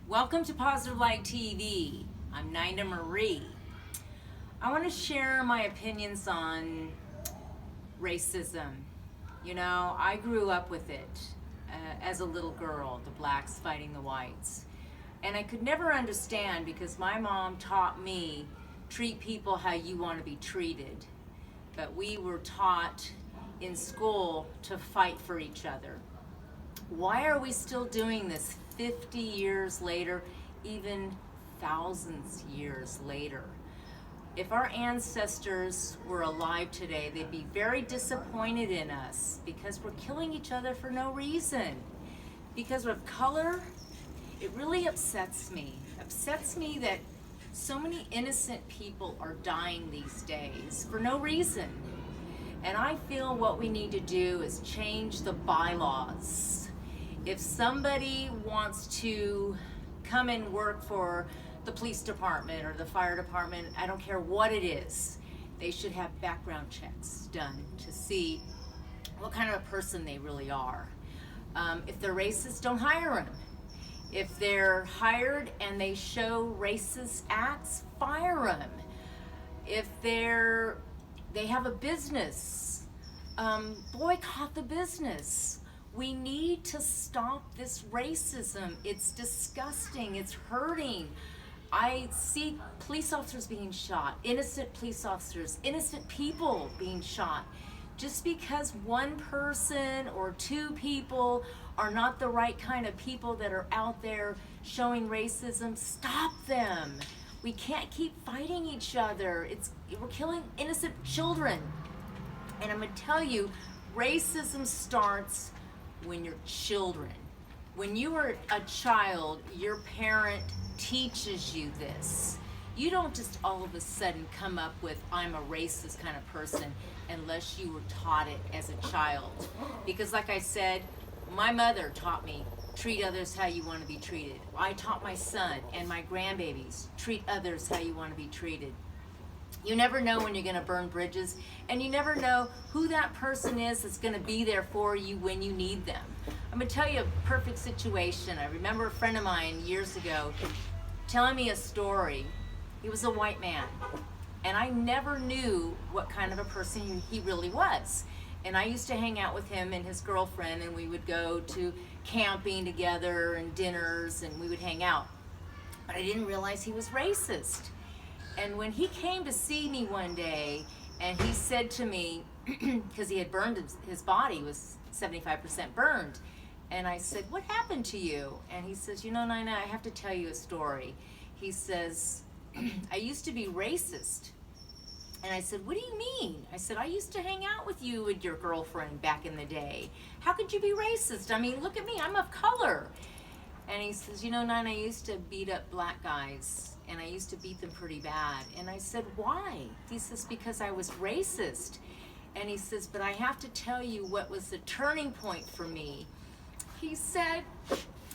Welcome to Positive Light TV. I'm Nina Marie. I want to share my opinions on racism. You know, I grew up with it as a little girl, the blacks fighting the whites. And I could never understand because my mom taught me, treat people how you want to be treated. But we were taught in school to fight for each other. Why are we still doing this 50 years later, even thousands years later? If our ancestors were alive today, they'd be very disappointed in us because we're killing each other for no reason. Because of color, it really upsets me. Upsets me that so many innocent people are dying these days for no reason. And I feel what we need to do is change the bylaws. If somebody wants to come and work for the police department or the fire department, I don't care what it is, they should have background checks done to see what kind of a person they really are. If they're racist, don't hire them. If they're hired and they show racist acts, fire them. If they have a business, boycott the business. We need to stop this racism. It's disgusting. It's hurting. I see police officers being shot, innocent police officers, innocent people being shot. Just because one person or two people are not the right kind of people that are out there showing racism, stop them. We can't keep fighting each other. We're killing innocent children. And I'm going to tell you, racism starts when you're children. When you are a child, your parent teaches you this. You don't just all of a sudden come up with, I'm a racist kind of person, unless you were taught it as a child. Because like I said, my mother taught me, treat others how you want to be treated. I taught my son and my grandbabies, treat others how you want to be treated. You never know when you're going to burn bridges, and you never know who that person is that's going to be there for you when you need them. I'm going to tell you a perfect situation. I remember a friend of mine years ago telling me a story. He was a white man, and I never knew what kind of a person he really was. And I used to hang out with him and his girlfriend, and we would go to camping together and dinners, and we would hang out. But I didn't realize he was racist. And when he came to see me one day, and he said to me, because he had burned his body was 75% burned, and I said, what happened to you? And he says, you know, Nina, I have to tell you a story. He says, I used to be racist. And I said, what do you mean? I said, I used to hang out with you and your girlfriend back in the day. How could you be racist? I mean, look at me, I'm of color. And he says, you know, Nina, I used to beat up black guys, and I used to beat them pretty bad. And I said, why? He says, because I was racist. And he says, but I have to tell you what was the turning point for me. He said,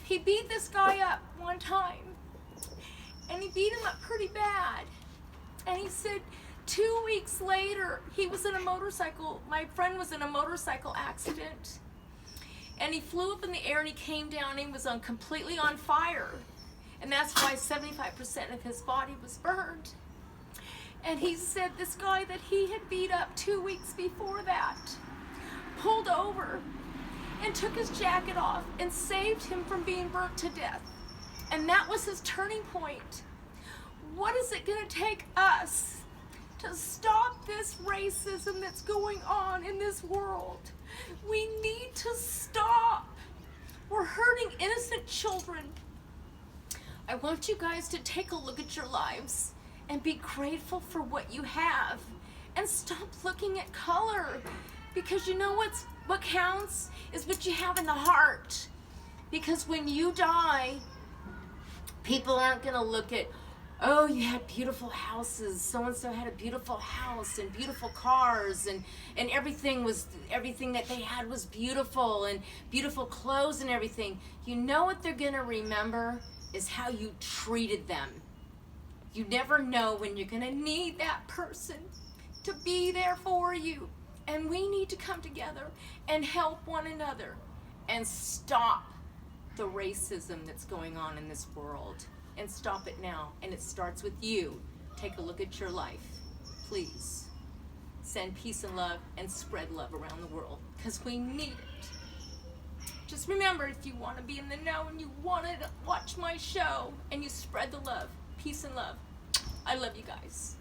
he beat this guy up one time, and he beat him up pretty bad. And he said, 2 weeks later, my friend was in a motorcycle accident. And he flew up in the air and he came down and he was completely on fire. And that's why 75% of his body was burned. And he said this guy that he had beat up 2 weeks before that pulled over and took his jacket off and saved him from being burnt to death. And that was his turning point. What is it going to take us to stop this racism that's going on in this world? We need to stop. We're hurting innocent children. I want you guys to take a look at your lives and be grateful for what you have, and stop looking at color, because you know what counts is what you have in the heart. Because when you die, people aren't going to look at, oh, you had beautiful houses, so-and-so had a beautiful house and beautiful cars, and everything that they had was beautiful, and beautiful clothes and everything. You know what they're going to remember is how you treated them. You never know when you're going to need that person to be there for you. And we need to come together and help one another and stop the racism that's going on in this world and stop it now. And it starts with you. Take a look at your life. Please send peace and love and spread love around the world because we need it. Just remember, if you want to be in the know and you want to watch my show and you spread the love, peace and love. I love you guys.